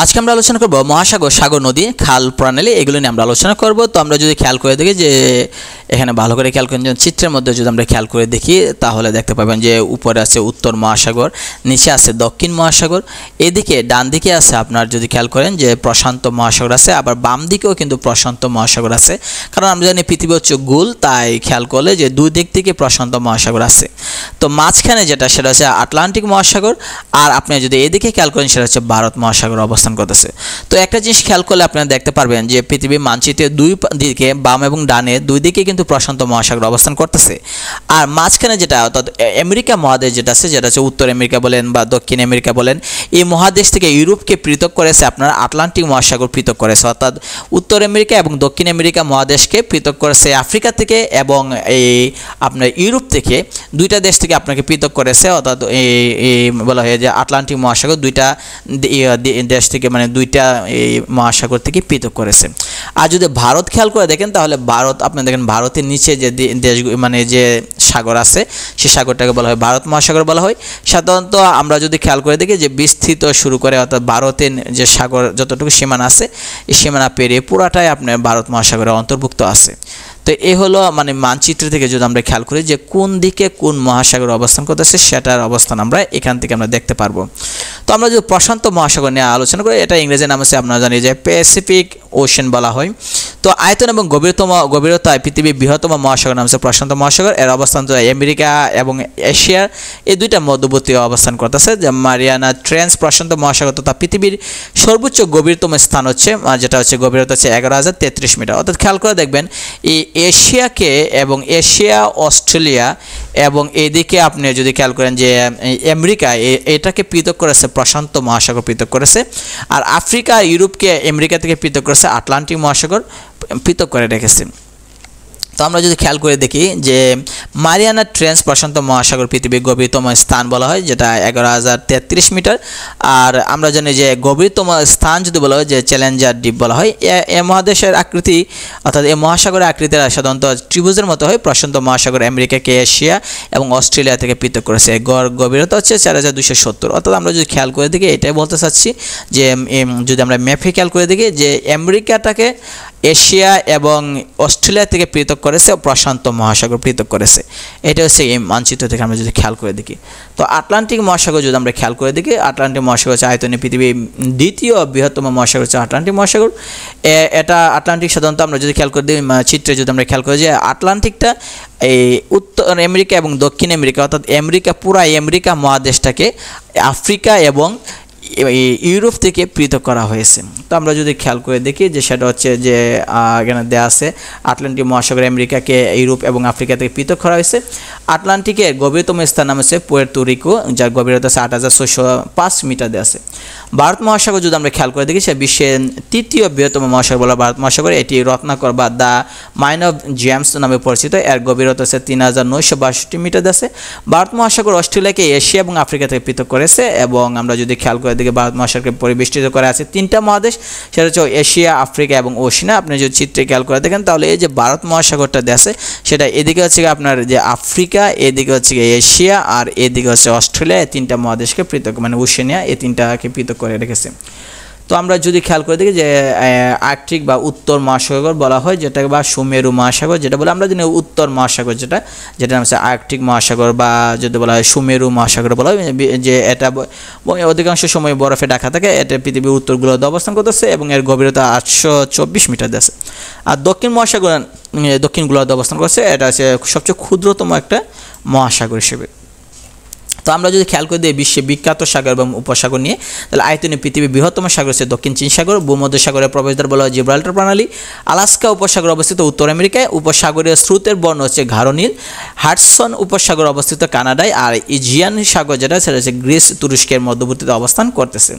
আজকে আমরা আলোচনা করব মহাসাগর, সাগর, নদী, খাল, প্রণালী এগুলো নিয়ে আমরা আলোচনা করব। তো আমরা যদি খেয়াল করে দেখি যে এখানে ভালো করে খেয়াল করেন, চিত্রের মধ্যে যদি আমরা খেয়াল করে দেখি তাহলে দেখতে পাবেন যে উপরে আছে উত্তর মহাসাগর, নিচে আছে দক্ষিণ মহাসাগর, এদিকে ডান দিকে আছে আপনার যদি খেয়াল করেন যে প্রশান্ত মহাসাগর আছে, আবার বাম দিকেও কিন্তু প্রশান্ত মহাসাগর আছে। কারণ আমরা জানি পৃথিবী হচ্ছে গোল, তাই খেয়াল করলে যে দুই দিক থেকে প্রশান্ত মহাসাগর আছে। তো মাঝখানে যেটা সেটা হচ্ছে আটলান্টিক মহাসাগর, আর আপনি যদি এদিকে খেয়াল করেন সেটা হচ্ছে ভারত মহাসাগর অবস্থান করতেছে। তো একটা জিনিস খেয়াল করলে আপনারা দেখতে পারবেন যে পৃথিবীর মানচিত্রের দুই দিকে বাম এবং ডানে দুই দিকে কিন্তু প্রশান্ত মহাসাগর অবস্থান করতেছে। আর মাঝখানে যেটা অর্থাৎ আমেরিকা মহাদেশ যেটা আছে, যেটা হচ্ছে উত্তর আমেরিকা বলেন বা দক্ষিণ আমেরিকা বলেন, এই মহাদেশ থেকে ইউরোপকে পৃথক করেছে আপনার আটলান্টিক মহাসাগর পৃথক করেছে। অর্থাৎ উত্তর আমেরিকা এবং দক্ষিণ আমেরিকা মহাদেশকে পৃথক করেছে আফ্রিকা থেকে, এবং এই আপনার ইউরোপ থেকে দুইটা দেশ থেকে আপনাকে পৃথক করেছে। অর্থাৎ এই বলা হয় যে আটলান্টিক মহাসাগর দুইটা দেশ থেকে, মানে দুইটা এই মহাসাগর থেকে পৃথক করেছে। আর যদি ভারত খেয়াল করে দেখেন তাহলে ভারত আপনি দেখেন ভারতের নিচে যে দেশ মানে যে সাগর আছে সেই সাগরটাকে বলা হয় ভারত মহাসাগর বলা হয়। সাধারণত আমরা যদি খেয়াল করে দেখি যে বিস্তৃত শুরু করে, অর্থাৎ ভারতের যে সাগর যতটুকু সীমানা আছে এই সীমানা পেরিয়ে পুরাটাই আপনার ভারত মহাসাগরের অন্তর্ভুক্ত আছে। তো এই হলো মানে মানচিত্র থেকে যদি আমরা খেয়াল করি যে কোন দিকে কোন মহাসাগর অবস্থান করতেছে সেটার অবস্থান আমরা এখান থেকে আমরা দেখতে পারবো। তো আমরা যদি প্রশান্ত মহাসাগর নিয়ে আলোচনা করি, এটা ইংরেজি নাম আছে আপনারা জানি যে প্যাসিফিক ওশেন বলা হয়। তো আয়তন এবং গভীরতায় পৃথিবীর বৃহত্তম মহাসাগর নাম হচ্ছে প্রশান্ত মহাসাগর। এর অবস্থান তো আমেরিকা এবং এশিয়ার এই দুইটা মধ্যবর্তী অবস্থান করতেছে। যে মারিয়ানা ট্রেঞ্চ প্রশান্ত মহাসাগর তথা পৃথিবীর সর্বোচ্চ গভীরতম স্থান হচ্ছে, যেটা হচ্ছে গভীরতা হচ্ছে 11,033 মিটার। অর্থাৎ খেয়াল করে দেখবেন এই এশিয়াকে এবং এশিয়া, অস্ট্রেলিয়া এবং এদিকে আপনি যদি খেয়াল করেন যে আমেরিকা, এটাকে পৃথক করেছে প্রশান্ত মহাসাগর পৃথক করেছে। আর আফ্রিকা, ইউরোপকে আমেরিকা থেকে পৃথক করেছে আটলান্টিক মহাসাগর পৃথক করে রেখেছে। তো আমরা যদি খেয়াল করে দেখি যে মারিয়ানা ট্রেঞ্চ প্রশান্ত মহাসাগর পৃথিবীর গভীরতম স্থান বলা হয়, যেটা 11,033 মিটার। আর আমরা জানি যে গভীরতম স্থান যদি বলা হয় যে চ্যালেঞ্জার দ্বীপ বলা হয়। এ মহাদেশের আকৃতি অর্থাৎ এই মহাসাগরের আকৃতি সাধারণত ত্রিভুজের মতো হয়। প্রশান্ত মহাসাগর আমেরিকাকে এশিয়া এবং অস্ট্রেলিয়া থেকে পৃথক করেছে। গড় গভীরতা হচ্ছে 4,270। অর্থাৎ আমরা যদি খেয়াল করে দেখি এটাই বলতে চাচ্ছি যে যদি আমরা ম্যাপে খেয়াল করে দেখি যে আমেরিকাটাকে এশিয়া এবং অস্ট্রেলিয়া থেকে পৃথক করেছে, প্রশান্ত মহাসাগর পৃথক করেছে। এটা হচ্ছে এই মানচিত্র থেকে আমরা যদি খেয়াল করে দেখি। তো আটলান্টিক মহাসাগর যদি আমরা খেয়াল করে দেখি, আটলান্টিক মহাসাগর হচ্ছে আয়তনে পৃথিবীর দ্বিতীয় বৃহত্তম মহাসাগর হচ্ছে আটলান্টিক মহাসাগর। এটা আটলান্টিক সাধারণত আমরা যদি খেয়াল করে দিই চিত্রে যদি আমরা খেয়াল করি যে আটলান্টিকটা এই উত্তর আমেরিকা এবং দক্ষিণ আমেরিকা, অর্থাৎ আমেরিকা পুরা আমেরিকা মহাদেশটাকে আফ্রিকা এবং ইউরোপ থেকে পৃথক করা হয়েছে। তো আমরা যদি খেয়াল করে দেখি যে সেটা হচ্ছে যে এখানে দেওয়া আছে আটলান্টিক মহাসাগর আমেরিকাকে ইউরোপ এবং আফ্রিকা থেকে পৃথক করা হয়েছে। আটলান্টিকের গভীরতম স্থান নাম হচ্ছে পুয়ের্তো রিকো, যার গভীরতা আছে 8,605 মিটার দেওয়া আছে। ভারত মহাসাগর যদি আমরা খেয়াল করে দেখি সে বিশ্বের তৃতীয় বৃহত্তম মহাসাগর বলা ভারত মহাসাগর। এটি রত্নাকর বা দ্য মাইন অফ জেমস নামে পরিচিত। এর গভীরতা আছে 3,962 মিটার আছে। ভারত মহাসাগর অস্ট্রেলিয়াকে এশিয়া এবং আফ্রিকা থেকে পৃথক করেছে। এবং আমরা যদি খেয়াল করে দেখি ভারত মহাসাগরকে পরিবেষ্টিত করে আছে তিনটা মহাদেশ, সেটা হচ্ছে এশিয়া, আফ্রিকা এবং ওশেনিয়া। আপনি যদি চিত্রে খেয়াল করে দেখেন তাহলে এই যে ভারত মহাসাগরটা আছে সেটা এদিকে হচ্ছে আপনার যে আফ্রিকা, এদিকে হচ্ছে এশিয়া, আর এদিকে হচ্ছে অস্ট্রেলিয়া। এই তিনটা মহাদেশকে পৃথক মানে ওশেনিয়া এই তিনটাকে পৃথক করে রেখেছে। তো আমরা যদি খেয়াল করে দেখি যে আর্কটিক বা উত্তর মহাসাগর বলা হয়, যেটাকে বা সুমেরু মহাসাগর যেটা বলে আমরা জানি উত্তর মহাসাগর, যেটা নাম হচ্ছে আর্কটিক মহাসাগর বা যদি বলা হয় সুমেরু মহাসাগর বলা হয়, যে এটা অধিকাংশ সময় বরফে ঢাকা থাকে। এটা পৃথিবীর উত্তর গোলার্ধে অবস্থান করতেছে এবং এর গভীরতা 824 মিটার আছে। আর দক্ষিণ মহাসাগর দক্ষিণ গোলার্ধে অবস্থান করছে, এটা হচ্ছে সবচেয়ে ক্ষুদ্রতম একটা মহাসাগর হিসেবে। তো আমরা যদি খেয়াল করে দিই বিশ্বে বিখ্যাত সাগর এবং উপসাগর নিয়ে, তাহলে আয়তনে পৃথিবীর বৃহত্তম সাগর হচ্ছে দক্ষিণ চীন সাগর। ভূমধ্যসাগরের প্রবেশদ্বার বলা হয় জিব্রাল্টার প্রণালী। আলাস্কা উপসাগর অবস্থিত উত্তর আমেরিকায়। উপসাগরীয় স্রোতের বর্ণ হচ্ছে গাঢ় নীল। হাডসন উপসাগর অবস্থিত কানাডায়। আর ইজিয়ান সাগর যেটা সেটা হচ্ছে গ্রিস, তুরস্কের মধ্যবর্তীতে অবস্থান করতেছে।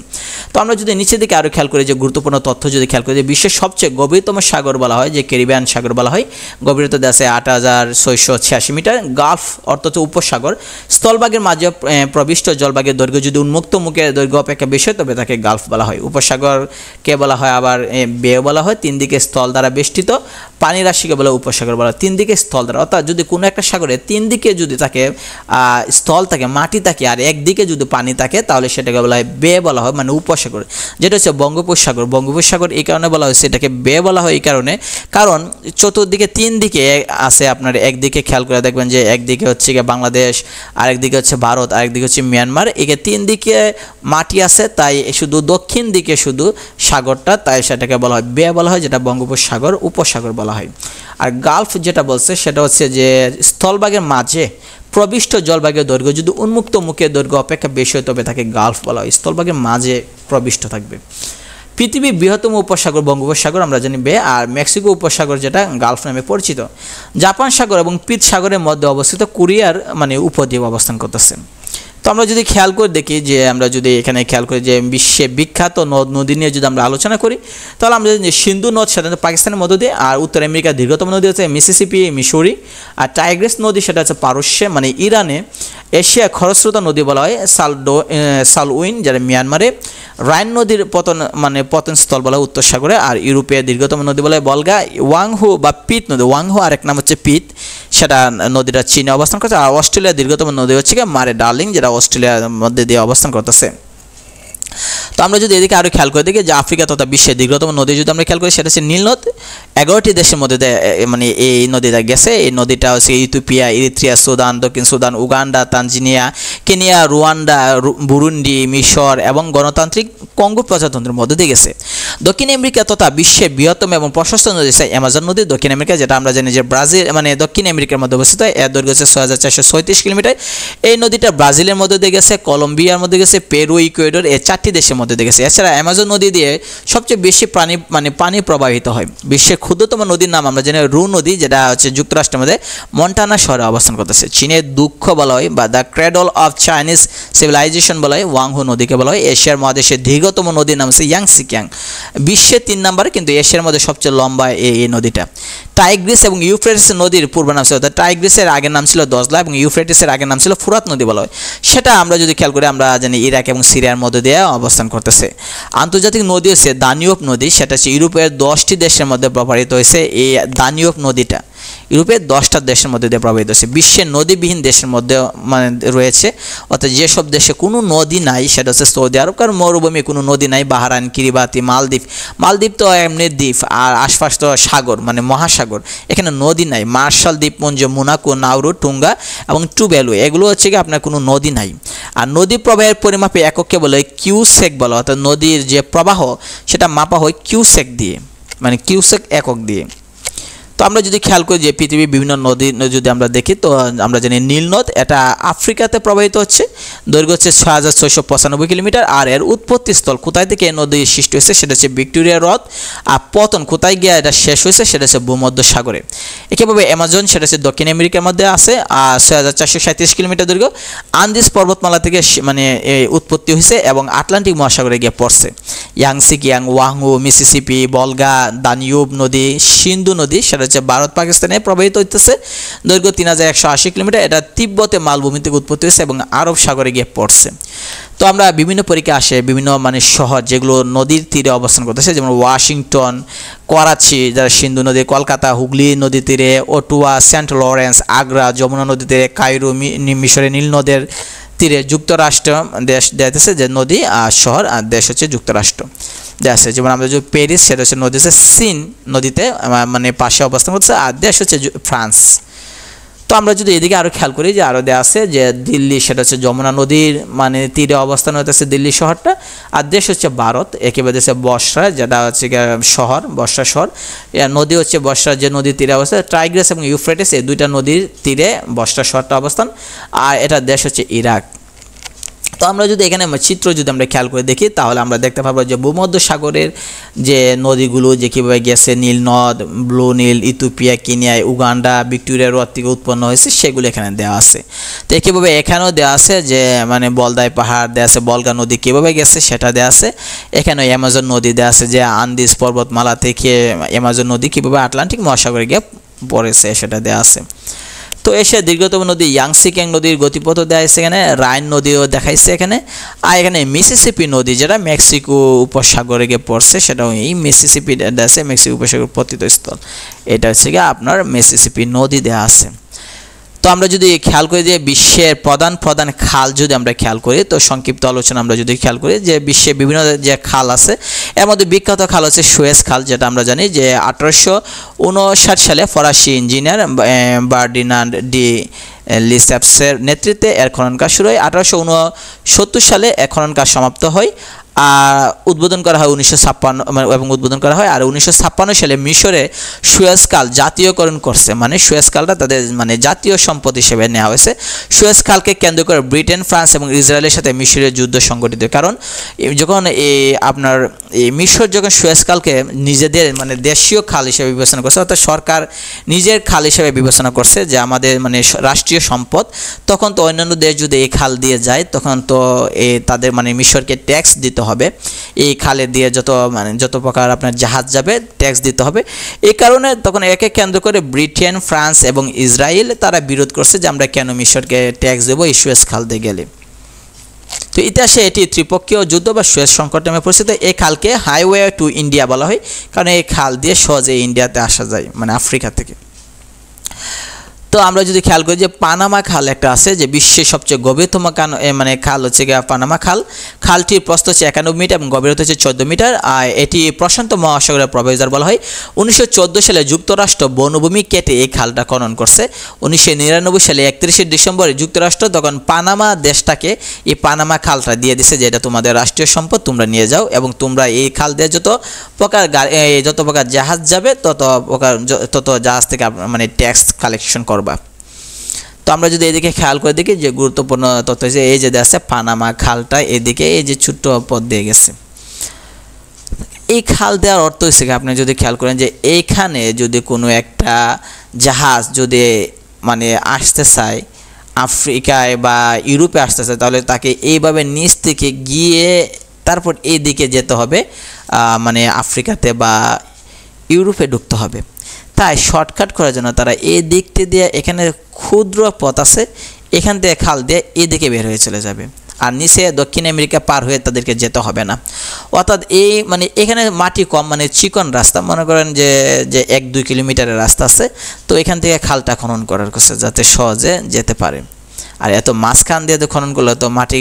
তো আমরা যদি নিচের দিকে আরও খেয়াল করি যে গুরুত্বপূর্ণ তথ্য যদি খেয়াল করি যে বিশ্বের সবচেয়ে গভীরতম সাগর বলা হয় যে ক্যারিবিয়ান সাগর বলা হয়। গভীরতা আছে 8,686 মিটার। গালফ অর্থাৎ উপসাগর স্থলভাগের মাঝে প্রবিষ্ট জলভাগের দৈর্ঘ্য যদি উন্মুক্ত মুখের দৈর্ঘ্য অপেক্ষা বেশি হয় তবে তাকে গালফ বলা হয়। উপসাগরকে বলা হয় আবার বে বলা হয়। তিন দিকে স্থল দ্বারা বেষ্টিত পানি রাশিকে বলা হয় উপসাগর বলা হয়। তিন দিকে স্থল দ্বারা, অর্থাৎ যদি কোনো একটা সাগরে তিন দিকে যদি তাকে স্থল থাকে, মাটি থাকে, আর একদিকে যদি পানি থাকে তাহলে সেটাকে বলা হয় বে বলা হয়, মানে উপসাগর। যেটা হচ্ছে বঙ্গোপসাগর। বঙ্গোপসাগর এই কারণে বলা হয়েছে এটাকে বে বলা হয় এই কারণে, কারণ চতুর্দিকে তিন দিকে আছে আপনার। একদিকে খেয়াল করে দেখবেন যে একদিকে হচ্ছে বাংলাদেশ, আরেকদিকে হচ্ছে ভারত, আরেকদিকে হচ্ছে মিয়ানমার। একে তিন দিকে মাটি আছে, তাই শুধু দক্ষিণ দিকে শুধু সাগরটা, তাই সেটাকে বলা হয় বে বলা হয়, যেটা বঙ্গোপসাগর উপসাগর বলা হয়। আর গালফ যেটা বলছে সেটা হচ্ছে যে স্থলভাগের মাঝে প্রবিষ্ট জলভাগের দৈর্ঘ্য যদি উন্মুক্ত মুখের দৈর্ঘ্য অপেক্ষা বেশি হয় তবে তাকে গালফ বলা হয়। স্থলভাগের মাঝে প্রবিষ্ট থাকবে। পৃথিবীর বৃহত্তম উপসাগর বঙ্গোপসাগর আমরা জানি বে, আর মেক্সিকো উপসাগর যেটা গালফ নামে পরিচিত। জাপান সাগর এবং পিত সাগরের মধ্যে অবস্থিত কোরিয়ার মানে উপদ্বীপ অবস্থান করতেছে। তো আমরা যদি খেয়াল করে দেখি যে আমরা যদি এখানে খেয়াল করি যে বিশ্বে বিখ্যাত নদ নদী নিয়ে যদি আমরা আলোচনা করি তাহলে আমরা যদি সিন্ধু নদ সেটা পাকিস্তানের মধ্য দিয়ে, আর উত্তর আমেরিকার দীর্ঘতম নদী হচ্ছে মিসিসিপি মিসৌরি, আর টাইগ্রিস নদী সেটা হচ্ছে পারস্যে মানে ইরানে। এশিয়া খরস্রোতা নদী বলা হয় সালউইন যেটা মিয়ানমারে। রাইন নদীর পতনস্থল বলা হয় উত্তর সাগরে। আর ইউরোপের দীর্ঘতম নদী বলা হয় বলগা। ওয়াংহো বা পিত নদী, ওয়াংহো আরেক নাম হচ্ছে পিত, সেটা নদীটা চীনে অবস্থান করছে। আর অস্ট্রেলিয়ার দীর্ঘতম নদী হচ্ছে মারে ডার্লিং, যেটা অস্ট্রেলিয়ার মধ্যে দিয়ে অবস্থান করতেছে। তো আমরা যদি এদিকে আরও খেয়াল করে দেখি যে আফ্রিকা তথা বিশ্বের দীর্ঘতম নদী যদি আমরা খেয়াল করি সেটা হচ্ছে নীল নদ। 11টি দেশের মধ্যে মানে এই নদীটা গেছে। এই নদীটা হচ্ছে ইথিওপিয়া, ইরিত্রিয়া, সুদান, দক্ষিণ Sudan, Uganda, Tanzania, Kenya, Rwanda, Burundi, মিশর এবং গণতান্ত্রিক কঙ্গো প্রজাতন্ত্রের মধ্যে দিয়ে গেছে। দক্ষিণ আমেরিকা তথা বিশ্বের বৃহত্তম এবং প্রশস্ত নদী হচ্ছে অ্যামাজন নদী। দক্ষিণ আমেরিকা যেটা আমরা জানি যে ব্রাজিল মানে দক্ষিণ আমেরিকার মধ্যে অবস্থিত, এর দৈর্ঘ্য হচ্ছে 6436 কিলোমিটার। এই নদীটা ব্রাজিলের মধ্যে দিয়ে গেছে, কলম্বিয়ার মধ্যে গেছে, পেরু, ইকুয়েডর, এই 4টি দেশের মধ্যে দিয়ে গেছে। এছাড়া অ্যামাজন নদী দিয়ে সবচেয়ে বেশি পানি প্রবাহিত হয়। বিশ্বের ক্ষুদ্রতম নদীর নাম আমরা জানি রু নদী, যেটা হচ্ছে যুক্তরাষ্ট্রের মধ্যে মন্টানা শহরে অবস্থান করতেছে। চীনের দুঃখ বলা হয় বা the cradle of Chinese civilization বলা হয় ওয়াংহো নদীকে বলা হয়। এশিয়ার মহাদেশের দীর্ঘতম নদীর নাম হচ্ছে ইয়াংসি কিয়াং, বিশ্বের 3 নম্বরে, কিন্তু এশিয়ার মধ্যে সবচেয়ে লম্বা এই নদীটা। টাইগ্রিস এবং ইউফ্রেটিস নদীর পূর্ব নাম ছিল, টাইগ্রিসের আগের নাম ছিল দজলা এবং ইউফ্রেটিসের আগের নাম ছিল ফুরাত নদী বলা হয়। সেটা আমরা যদি খেয়াল করি আমরা জানি ইরাক এবং সিরিয়ার মধ্যে দিয়ে অবস্থান করতেছে। আন্তর্জাতিক নদী হচ্ছে দানিউব নদী, সেটা হচ্ছে ইউরোপের 10টি দেশের মধ্যে প্রবাহিত হয়েছে। এই দানিউব নদীটা ইউরোপের 10টা দেশের মধ্যে দিয়ে প্রবাহিত হচ্ছে। বিশ্বের নদীবিহীন দেশের মধ্যে রয়েছে, অর্থাৎ যেসব দেশে কোনো নদী নাই সেটা হচ্ছে সৌদি আরব, কারণ মরুভূমি কোনো নদী নাই। বাহরাইন, কিরিবাতি, মালদ্বীপ তো এমনি দ্বীপ, আর আশপাশ তো সাগর মানে মহাসাগর, এখানে নদী নাই। মার্শাল দ্বীপপুঞ্জ, মোনাকো, নাউরু, টুঙ্গা এবং টুভ্যালু এগুলো হচ্ছে কি আপনার কোনো নদী নাই। আর নদী প্রবাহের পরিমাপে এককে বলে কিউসেক বলা, অর্থাৎ নদীর যে প্রবাহ সেটা মাপা হয় কিউসেক দিয়ে, মানে কিউসেক একক দিয়ে। তো আমরা যদি খেয়াল করি যে পৃথিবীর বিভিন্ন নদী যদি আমরা দেখি তো আমরা জানি নীল নদ এটা আফ্রিকাতে প্রবাহিত হচ্ছে, দৈর্ঘ্য হচ্ছে 6695 কিলোমিটার। আর এর উৎপত্তিস্থল কোথায় থেকে এই নদী সৃষ্টি হয়েছে সেটা হচ্ছে ভিক্টোরিয়া হ্রদ, আর পতন কোথায় গিয়ে এটা শেষ হয়েছে সেটা হচ্ছে ভূমধ্য সাগরে। একইভাবে অ্যামাজন সেটা হচ্ছে দক্ষিণ আমেরিকার মধ্যে আছে, আর 6437 কিলোমিটার দৈর্ঘ্য। আন্দিজ পর্বতমালা থেকে মানে উৎপত্তি হয়েছে এবং আটলান্টিক মহাসাগরে গিয়ে পড়ছে। ইয়াংসি কিয়াং, ওয়াংহো, মিসিসিপি, বলগা, দানিউব নদী, সিন্ধু নদী সেটা হচ্ছে ভারত পাকিস্তানে প্রবাহিত হইতেছে, দৈর্ঘ্য 3180 কিলোমিটার। এটা তিব্বতে মালভূমি থেকে উৎপত্তি হয়েছে এবং আরব সাগরে গিয়ে পড়ছে। তো আমরা বিভিন্ন পরীক্ষা আসে বিভিন্ন মানে শহর যেগুলো নদীর তীরে অবস্থান করতেছে, যেমন ওয়াশিংটন, করাচি যারা সিন্ধু নদী, কলকাতা হুগলি নদী তীরে, অটুয়া, সেন্ট লরেন্স, আগ্রা যমুনা নদী তীরে, কায়রো মিশরে নীল নদের তীরে, যুক্তরাষ্ট্র দেশ দেখতেছে যে নদী আর শহর, আর দেশ হচ্ছে যুক্তরাষ্ট্র দেশ। যেমন আমরা যে প্যারিস সেটা হচ্ছে নদী হচ্ছে সিন নদীতে মানে পাশে অবস্থান করছে, আর দেশ হচ্ছে ফ্রান্স। তো আমরা যদি এদিকে আরও খেয়াল করি যে আরও দেওয়া আছে যে দিল্লি সেটা হচ্ছে যমুনা নদীর মানে তীরে অবস্থান হতেছে দিল্লি শহরটা, আর দেশ হচ্ছে ভারত। একেবারে দেশে বসরা যেটা হচ্ছে শহর, বসরা শহর। নদী হচ্ছে বসরা যে নদীর তীরে অবস্থান, টাইগ্রিস এবং ইউফ্রেটিস এই দুইটা নদীর তীরে বসরা শহরটা অবস্থান, আর এটা দেশ হচ্ছে ইরাক। তো আমরা যদি এখানে চিত্র যদি আমরা খেয়াল করে দেখি তাহলে আমরা দেখতে পাবো যে ভূমধ্য সাগরের যে নদীগুলো যে কীভাবে গেছে, নীল নদ, ব্লু নীল, ইথিওপিয়া, কেনিয়ায়, উগান্ডা, ভিক্টোরিয়া হ্রদ থেকে উৎপন্ন হয়েছে সেগুলো এখানে দেওয়া আছে। তো কীভাবে এখানেও দেওয়া আছে যে মানে বলদাই পাহাড় দেওয়া আছে, বলগা নদী কীভাবে গেছে সেটা দেওয়া আছে। এখানে অ্যামাজন নদী দেওয়া আছে যে আন্দিজ পর্বতমালা থেকে অ্যামাজন নদী কীভাবে আটলান্টিক মহাসাগরে গিয়ে পড়েছে সেটা দেওয়া আছে। তো তো এশিয়ার দীর্ঘতম নদী ইয়াংসিকিং নদীর গতিপথও দেওয়া আছে এখানে, রাইন নদীও দেখাইছে এখানে, আর এখানে মিসিসিপি নদী যেটা মেক্সিকো উপসাগরে গিয়ে পড়ছে, সেটাও এই মিসিসিপি আছে, মেক্সিকো উপসাগর পতিতস্থল, এটা হচ্ছে গিয়ে আপনার মিসিসিপি নদী দেওয়া আছে। তো আমরা যদি খেয়াল করি যে বিশ্বের প্রধান প্রধান খাল যদি আমরা খেয়াল করি, তো সংক্ষিপ্ত আলোচনা আমরা যদি খেয়াল করি যে বিশ্বে বিভিন্ন যে খাল আছে, এর মধ্যে বিখ্যাত খাল হচ্ছে সুয়েজ খাল, যেটা আমরা জানি যে 1859 সালে ফরাসি ইঞ্জিনিয়ার বার্ডিনান্ড ডি লিসেপসের নেতৃত্বে এর খনন কাজ শুরু হয়। 1869 সালে এর খনন কাজ সমাপ্ত হয় আর উদ্বোধন করা হয় 1956 এবং উদ্বোধন করা হয়। আর 1956 সালে মিশরে সুয়েজ খাল জাতীয়করণ করছে, মানে সুয়েজ খালটা তাদের মানে জাতীয় সম্পদ হিসেবে নেওয়া হয়েছে। সুয়েজ খালকে কেন্দ্র করে ব্রিটেন, ফ্রান্স এবং ইসরায়েলের সাথে মিশরের যুদ্ধ সংঘটিত, কারণ যখন আপনার মিশর যখন সুয়েজ খালকে নিজেদের মানে দেশীয় খাল হিসেবে বিবেচনা করছে, অর্থাৎ সরকার নিজের খাল হিসেবে বিবেচনা করছে যে আমাদের মানে রাষ্ট্রীয় সম্পদ, তখন তো অন্যান্য দেশ যদি এই খাল দিয়ে যায় তখন তো তাদের মানে মিশরকে ট্যাক্স দিতে হবে, এই খালে দিয়ে যত প্রকার আপনার জাহাজ যাবে ট্যাক্স দিতে হবে। এই কারণে তখন একে কেন্দ্র করে ব্রিটেন, ফ্রান্স এবং ইসরায়েল তারা বিরোধ করছে যে আমরা কেন মিশরকে ট্যাক্স দেবো এই সুয়েজ খাল দিয়ে গেলে। তো ইতিহাসে এটি ত্রিপক্ষীয় যুদ্ধ বা সুয়েজ সংকট নামে পরিচিত। এই খালকে হাইওয়ে টু ইন্ডিয়া বলা হয়, কারণ এই খাল দিয়ে সহজে ইন্ডিয়াতে আসা যায়, মানে আফ্রিকা থেকে। তো আমরা যদি খেয়াল করি যে পানামা খাল একটা আছে, যে বিশ্বের সবচেয়ে গভীরতম মানে খাল হচ্ছে গিয়ে পানামা খাল। খালটির প্রস্থ হচ্ছে 91 মিটার এবং গভীরতা হচ্ছে 14 মিটার, আর এটি প্রশান্ত মহাসাগরের প্রবেশদ্বার বলা হয়। 1914 সালে যুক্তরাষ্ট্র বনভূমি কেটে এই খালটা খনন করছে। 1999 সালে 31শে ডিসেম্বরে যুক্তরাষ্ট্র তখন পানামা দেশটাকে এই পানামা খালটা দিয়ে দিছে, যে এটা তোমাদের রাষ্ট্রীয় সম্পদ, তোমরা নিয়ে যাও এবং তোমরা এই খাল দিয়ে যত প্রকার জাহাজ যাবে তত জাহাজ থেকে মানে ট্যাক্স কালেকশন করবা। তো আমরা যদি এদিকে খেয়াল করে দেখি যে গুরুত্বপূর্ণ তথ্য হচ্ছে এই যে আছে পানামা খালটা, এদিকে এই যে ছোট্ট পথ দিয়ে গেছে। এই খাল দেওয়ার অর্থ হচ্ছে আপনি যদি খেয়াল করেন যে এইখানে যদি কোনো একটা জাহাজ যদি মানে আসতে চায় আফ্রিকায় বা ইউরোপে আসতে চায়, তাহলে তাকে এইভাবে নিচ থেকে গিয়ে তারপর এইদিকে যেতে হবে, মানে আফ্রিকাতে বা ইউরোপে ঢুকতে হবে। তাই শর্টকাট করার জন্য তারা এই দিকটি দিয়ে, এখানে ক্ষুদ্র পথ আছে, এখান থেকে খাল দিয়ে এদিকে বের হয়ে চলে যাবে, আর নিচে দক্ষিণ আমেরিকা পার হয়ে তাদেরকে যেতে হবে না। অর্থাৎ এই মানে এখানে মাটি কম, মানে চিকন রাস্তা, মনে করেন যে 1-2 কিলোমিটারের রাস্তা আছে, তো এখান থেকে খালটা খনন করার করছে যাতে সহজে যেতে পারে। আর এত মাঝখান দিয়ে তো খনন করলে তো মাটি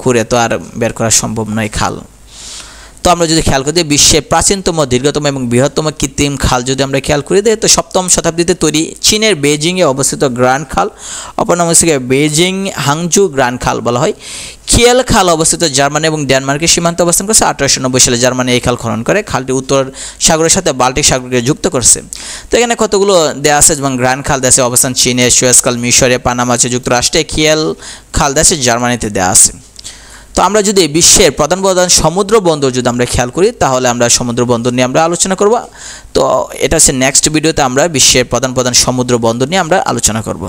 খুঁড়ে তো আর বের করা সম্ভব নয় খাল। তো আমরা যদি খেয়াল করি বিশ্বের প্রাচীনতম, দীর্ঘতম এবং বৃহত্তম কৃত্রিম খাল যদি আমরা খেয়াল করি দেয়, তো 7ম শতাব্দীতে তৈরি চীনের বেইজিংয়ে অবস্থিত গ্র্যান্ড খাল, অপর নাম হচ্ছে বেইজিং হাংজু গ্র্যান্ড খাল বলা হয়। কিয়েল খাল অবস্থিত জার্মানি এবং ডেনমার্কের সীমান্তে অবস্থান করছে। 1890 সালে জার্মানি এই খাল খনন করে। খালটি উত্তর সাগরের সাথে বাল্টিক সাগরকে যুক্ত করছে। তো এখানে কতগুলো দেওয়া আছে, যেমন গ্র্যান্ড খাল দেওয়া আছে অবস্থান চীনে, সুয়েজ খাল মিশরে, পানামা আছে যুক্তরাষ্ট্রে, কিয়েল খাল দেওয়া আছে জার্মানিতে দেওয়া আছে। তো আমরা যদি বিশ্বের প্রধান প্রধান সমুদ্র বন্দর যদি আমরা খেয়াল করি, তাহলে আমরা সমুদ্র বন্দর নিয়ে আমরা আলোচনা করব। তো এটা হচ্ছে নেক্সট ভিডিওতে আমরা বিশ্বের প্রধান প্রধান সমুদ্র বন্দর নিয়ে আমরা আলোচনা করব।